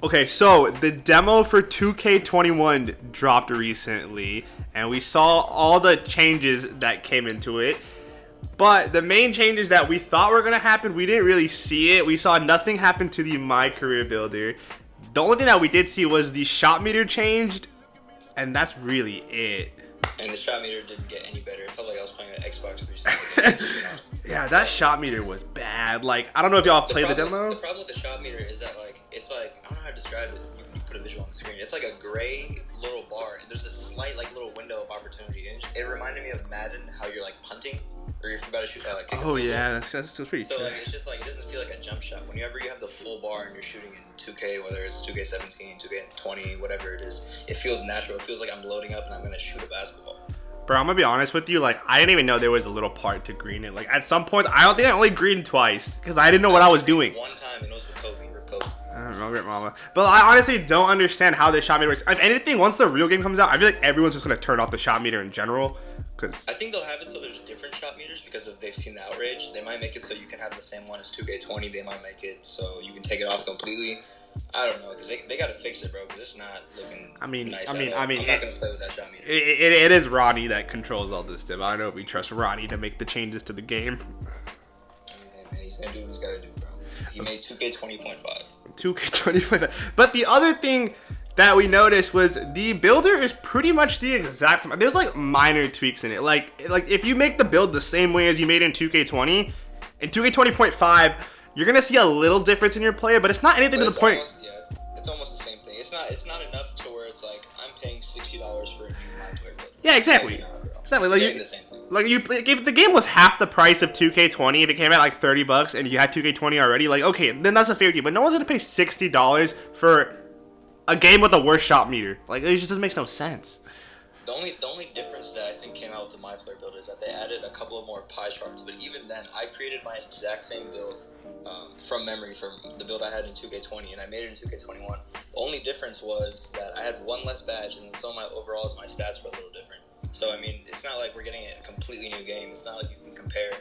Okay, so the demo for 2K21 dropped recently, and we saw all the changes that came into it. But the main changes that we thought were going to happen, we didn't really see it. We saw nothing happen to the My Career Builder. The only thing that we did see was the shot meter changed, and that's really it. And the shot meter didn't get any better. It felt like I was playing an Xbox 360. Yeah, that shot meter was bad. Like, I don't know if y'all played the demo. The problem with the shot meter is that, like, it's like, I don't know how to describe it. You can put a visual on the screen. It's like a gray little bar, and there's a slight, like, little window of opportunity. And it reminded me of Madden, how you're, like, punting, or if you're about to shoot, like, kick a field Yeah, that's pretty So, true. like, it's just, like, it doesn't feel like a jump shot. Whenever you have the full bar and you're shooting in 2K, whether it's 2K17, 2K20, whatever it is, it feels natural. It feels like I'm loading up and I'm going to shoot a basketball. Bro, I'm gonna be honest with you, like, I didn't even know there was a little part to green it. Like, at some point, I don't think I only greened twice, because I didn't know what I was doing. One time, and it was with Kobe. I don't know, Rip Mama. But I honestly don't understand how this shot meter works. If anything, once the real game comes out, I feel like everyone's just gonna turn off the shot meter in general. Cause I think they'll have it so there's different shot meters because if they've seen the outrage. They might make it so you can have the same one as 2K20. They might make it so you can take it off completely. I don't know, because they got to fix it, bro, because it's not looking nice. I'm not going to play with that shot meter. It is Ronnie that controls all this stuff. I don't know if we trust Ronnie to make the changes to the game. I mean, hey, man, he's going to do what he's got to do, bro. He made 2K20.5. 2K20.5. But the other thing that we noticed was the builder is pretty much the exact same. There's, like, minor tweaks in it. Like if you make the build the same way as you made in 2K20, in 2K20.5, you're gonna see a little difference in your play, but it's not anything to the point. It's almost the same thing. It's not enough to where it's like I'm paying $60 for a new MyPlayer build. Yeah, exactly. Exactly. Like the same thing. Like if the game was half the price of 2K20, if it came at like $30 and you had 2K20 already, like, okay, then that's a fair deal. But no one's gonna pay $60 for a game with a worse shot meter. Like, it just doesn't make no sense. The only difference that I think came out with the MyPlayer build is that they added a couple of more pie charts. But even then, I created my exact same build from memory from the build I had in 2K20, and I made it in 2K21. The only difference was that I had one less badge, and some of my overalls, my stats were a little different. So, I mean, it's not like we're getting a completely new game. It's not like you can compare,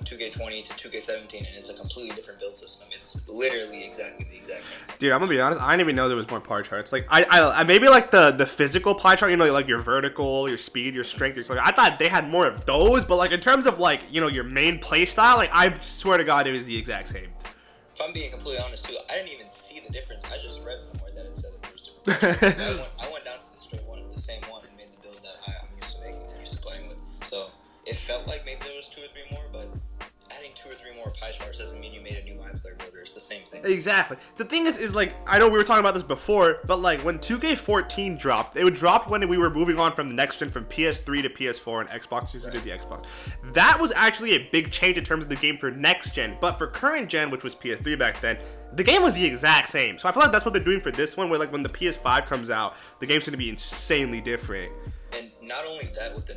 2K20 to 2K17, and it's a completely different build system. It's literally exactly the exact same thing. Dude, I'm gonna be honest, I didn't even know there was more pie charts. Like, I maybe like the physical pie chart, like your vertical, your speed, your strength, your stuff. I thought they had more of those, but like in terms of like, your main play style, like I swear to God, it was the exact same. If I'm being completely honest too, I didn't even see the difference. I just read somewhere that it said that there was different pie charts. I went down to the straight one, the same one, and made the build that I'm used to making and used to playing with. So it felt like maybe there was 2 or 3 more, but adding 2 or 3 more pie charts doesn't mean you made a new MyPlayer builder. It's the same thing. Exactly. The thing is like, I know we were talking about this before, but like when 2K14 dropped, it dropped when we were moving on from the next gen, from PS3 to PS4 and Xbox 360 to the Xbox. That was actually a big change in terms of the game for next gen, but for current gen, which was PS3 back then, the game was the exact same. So I feel like that's what they're doing for this one, where like when the PS5 comes out, the game's going to be insanely different. And not only that, with the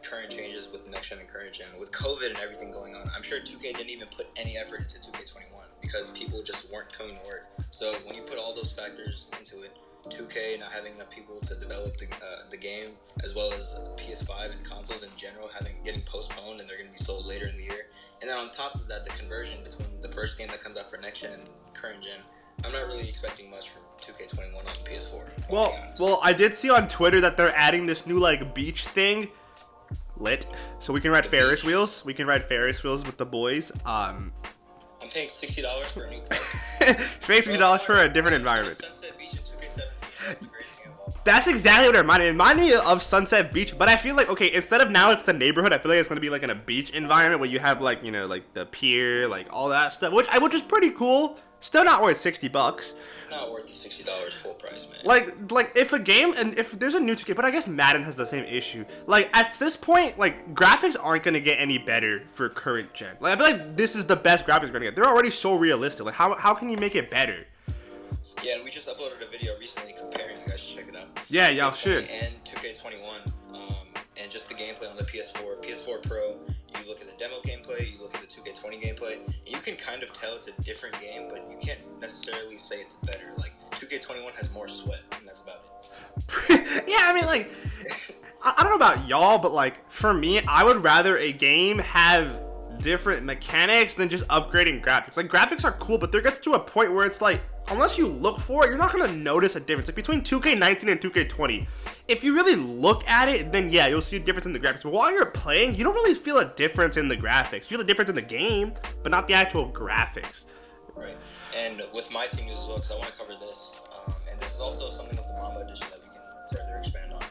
current changes with the next gen and current gen, with COVID and everything going on, I'm sure 2K didn't even put any effort into 2K21 because people just weren't coming to work. So when you put all those factors into it, 2K not having enough people to develop the game, as well as PS5 and consoles in general getting postponed, and they're going to be sold later in the year. And then on top of that, the conversion between the first game that comes out for next gen and current gen, I'm not really expecting much from 2K21 on PS4. Well, I did see on Twitter that they're adding this new like beach thing. Lit. So we can ride Ferris wheels. We can ride Ferris wheels with the boys. I'm paying $60 for a new park. Paying $60 for a different environment. Sunset Beach in 2K17. That's the greatest game of all time. That's exactly what it reminded me. It reminded me of Sunset Beach, but I feel like, okay, instead of now it's the neighborhood, I feel like it's gonna be like in a beach environment where you have like, like the pier, like all that stuff, which is pretty cool. Still not worth $60. Not worth the $60 full price, man. Like if a game, and if there's a new 2K, but I guess Madden has the same issue. Like at this point, like graphics aren't gonna get any better for current gen. Like I feel like this is the best graphics we're gonna get. They're already so realistic. Like how can you make it better? Yeah, and we just uploaded a video recently comparing. You guys should check it out. Yeah, y'all should. And 2K21, and just the gameplay on the PS4 Pro. You look at the demo gameplay, you look at the 2K20 gameplay, and you can kind of tell it's a different game, but you can't necessarily say it's better. Like 2K21 has more sweat, and that's about it. Yeah, I mean, like, I don't know about y'all, but like for me, I would rather a game have different mechanics than just upgrading graphics. Like graphics are cool, but there gets to a point where it's like, unless you look for it, you're not gonna notice a difference. Like between 2K19 and 2K20, if you really look at it, then yeah, you'll see a difference in the graphics. But while you're playing, you don't really feel a difference in the graphics. You feel a difference in the game, but not the actual graphics. Right. And with my team news as well, because I want to cover this, and this is also something of the Mamba edition that we can further expand on.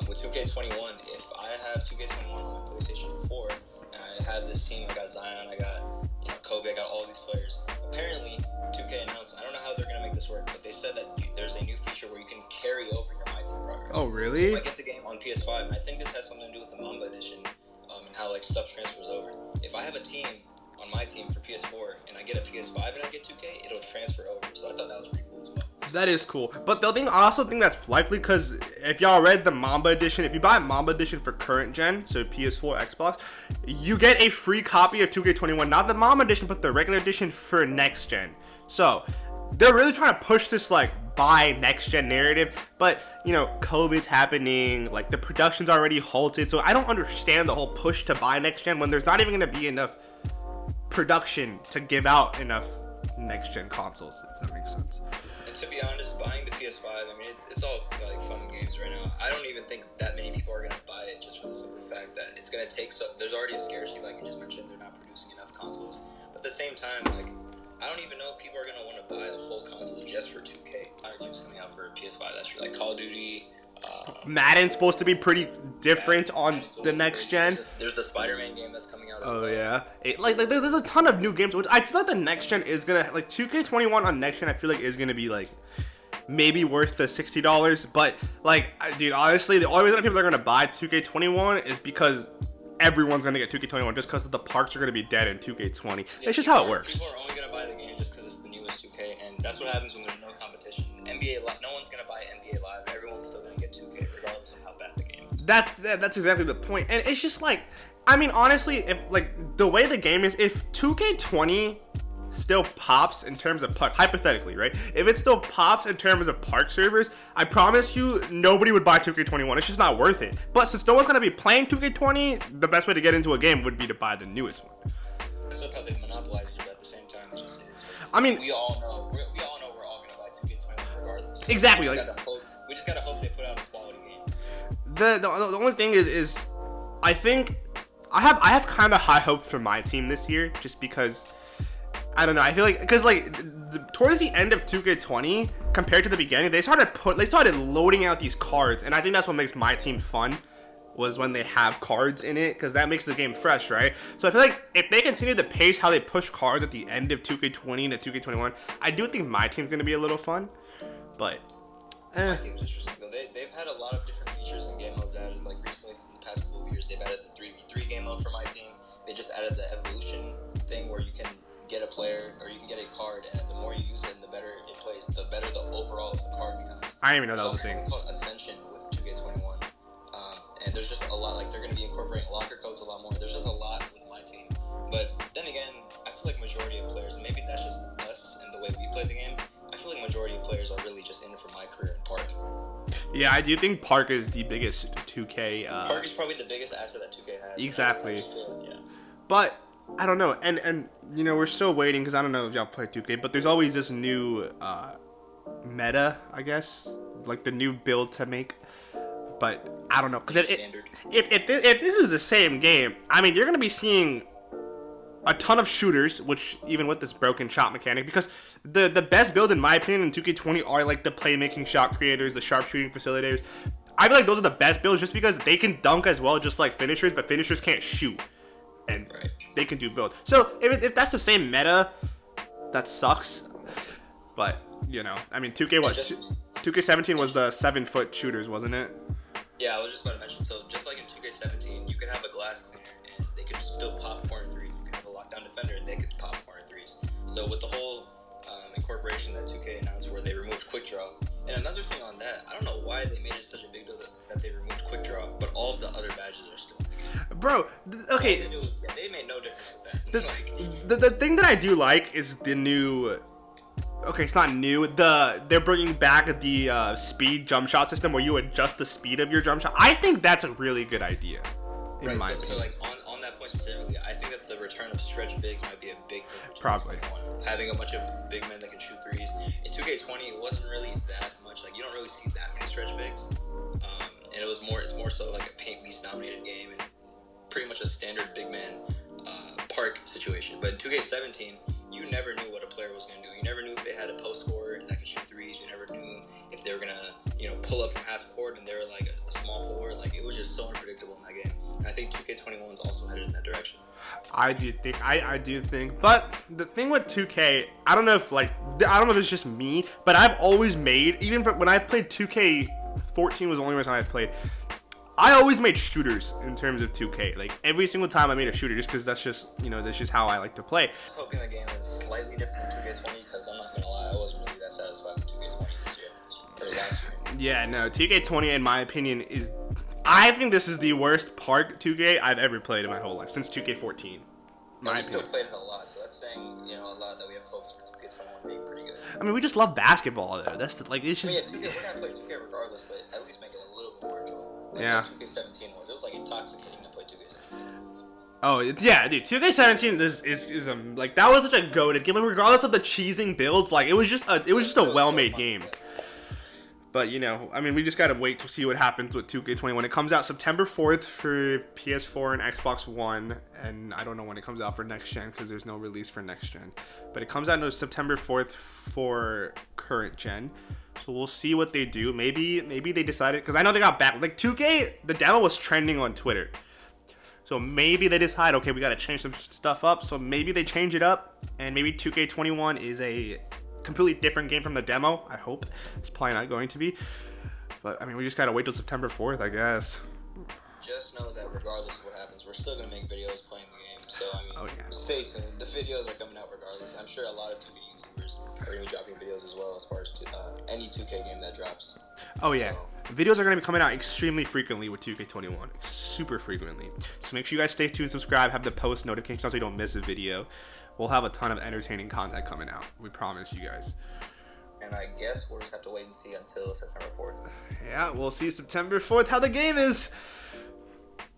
With 2K21, if I have 2K21 on my PlayStation 4, and I have this team, I got Zion, I got Kobe, I got all these players. Apparently, 2K announced, I don't know how they're gonna make this work, but they said that there's a new feature where you can carry over your My Team progress. Oh, really? So if I get the game on PS5, and I think this has something to do with the Mamba edition, and how like stuff transfers over. If I have a team on my team for PS4 and I get a PS5 and I get 2K, it'll transfer over. So I thought that was pretty cool as well. That is cool. But the thing, I also think that's likely because if y'all read the Mamba edition, if you buy Mamba edition for current gen, so PS4, Xbox, you get a free copy of 2K21. Not the Mamba edition, but the regular edition for next gen. So they're really trying to push this like buy next gen narrative, but COVID's happening, like the production's already halted. So I don't understand the whole push to buy next gen when there's not even going to be enough production to give out enough next gen consoles, if that makes sense. And to be honest, buying the PS5, I mean, it's all like fun games right now. I don't even think that many people are gonna buy it just for the simple fact that it's gonna take there's already a scarcity, like you just mentioned, they're not producing enough consoles. But at the same time, like, I don't even know if people are gonna want to buy the whole console just for 2K. Our games coming out for PS5, that's true. Like Call of Duty, Madden's supposed to be pretty different on the next gen. There's the Spider-Man game that's coming out as well. Oh yeah, there's a ton of new games, which I feel like the next gen is gonna, like 2K21 on next gen, I feel like is gonna be like maybe worth the $60. But like, dude, honestly, the only reason people are gonna buy 2K21 is because everyone's gonna get 2K21 just because the parks are gonna be dead in 2K20. Yeah, it's just how it works. People are only gonna buy the game just because it's the newest 2K, and that's what happens when there's no competition. NBA Live, no one's gonna buy NBA Live. Everyone's still gonna get 2K regardless of how bad the game is. That's exactly the point. And it's just like, I mean, honestly, if like the way the game is, if 2K20 still pops in terms of park, hypothetically, right? If it still pops in terms of park servers, I promise you nobody would buy 2K21. It's just not worth it. But since no one's gonna be playing 2K20, the best way to get into a game would be to buy the newest one. Still how they monopolize it, but at the same time, I mean, we all know we're all gonna buy 2K21 regardless. So exactly. We just gotta hope they put out a quality game. The only thing is I think I have kind of high hopes for my team this year, just because I don't know. I feel like because like towards the end of 2K20 compared to the beginning, they started loading out these cards, and I think that's what makes my team fun. Was when they have cards in it, because that makes the game fresh, right? So I feel like if they continue the pace how they push cards at the end of 2K20 to 2K21, I do think my team's gonna be a little fun. But my team's interesting though. They've had a lot of different features and game modes added. Like recently, in the past couple of years, they've added the 3v3 game mode for my team. They just added the evolution thing where you can get a player or you can get a card, and the more you use it, the better it plays, the better the overall of the card becomes. I didn't even know that was a thing. It's called Ascension with 2K21. And there's just a lot, like they're going to be incorporating locker codes a lot more. There's just a lot with my team. But then again, I feel like majority of players, and maybe that's just us and the way we play the game, I feel like majority of players are really just in it for my career in Park. Yeah, I do think Park is the biggest 2K. Park is probably the biggest asset that 2K has. Exactly. Yeah. But I don't know, and we're still waiting because I don't know if y'all play 2K, but there's always this new meta, I guess, like the new build to make. But I don't know, because if this is the same game, I mean, you're gonna be seeing a ton of shooters, which even with this broken shot mechanic, because the best builds in my opinion in 2K20 are like the playmaking shot creators, the sharpshooting facilitators. I feel like those are the best builds just because they can dunk as well, just like finishers, but finishers can't shoot, and they can do both. So if that's the same meta, that sucks. But I mean, 2K17 was the 7-foot shooters, wasn't it? Yeah, I was just about to mention, so just like in 2K17, you could have a glass cleaner, and they could still pop corner threes. You could have a lockdown defender, and they could pop corner threes. So with the whole incorporation that 2K announced where they removed quick draw, and another thing on that, I don't know why they made it such a big deal that they removed quick draw, but all of the other badges are still. Bro, okay. They made no difference with that. The thing that I do like is the new... Okay, it's not new. They're bringing back the speed jump shot system where you adjust the speed of your jump shot. I think that's a really good idea. So like on that point specifically, I think that the return of stretch bigs might be a big thing. Probably. Having a bunch of big men that can shoot threes. In 2K20, it wasn't really that much. Like, you don't really see that many stretch bigs. And it's more so like a Paint Beast nominated game and pretty much a standard big man park situation. But in 2K17, you never knew what a player was going to do. You never knew if they had a post scorer that could shoot threes. You never knew if they were going to, pull up from half court and they were like a small forward. Like, it was just so unpredictable in that game. And I think 2K21's also headed in that direction. I do think, but the thing with 2K, I don't know if it's just me, but I've always made, even when I played 2K14 was the only time I played, I always made shooters in terms of 2K. Like, every single time I made a shooter, just because that's just how I like to play. I was hoping the game is slightly different than 2K20, because I'm not gonna lie, I wasn't really that satisfied with 2K20 this year, or last year. Yeah, no, 2K20 in my opinion I think this is the worst Park 2K I've ever played in my whole life, since 2K14. We still played it a lot, so that's saying, a lot that we have hopes for 2K21 being pretty good. I mean, we just love basketball, though. That's it's just... 2K, we're gonna play 2K regardless, but at least make it a little bit more enjoyable. Like, yeah. 2K17 was. It was like intoxicating to play 2K17. Oh, yeah, dude. 2K17 is that was such a goated game. Like, regardless of the cheesing builds, like, it was just a well-made game. But, we just gotta wait to see what happens with 2K21. It comes out September 4th for PS4 and Xbox One, and I don't know when it comes out for next gen because there's no release for next gen. But it comes out on September 4th for current gen. So we'll see what they do. Maybe they decided, because I know they got back. Like, 2K, the demo was trending on Twitter. So maybe they decide, okay, we gotta change some stuff up. So maybe they change it up, and maybe 2K21 is a completely different game from the demo. I hope it's probably not going to be, but we just gotta wait till September 4th, I guess. Just know that regardless of what happens, we're still gonna make videos playing the game. So stay tuned. The videos are coming out regardless. I'm sure a lot of 2K YouTubers are gonna be dropping videos as well, as far as any 2K game that drops. Oh yeah, videos are gonna be coming out extremely frequently with 2K21, super frequently. So make sure you guys stay tuned, subscribe, have the post notifications so you don't miss a video. We'll have a ton of entertaining content coming out. We promise you guys. And I guess we'll just have to wait and see until September 4th. Yeah, we'll see September 4th how the game is.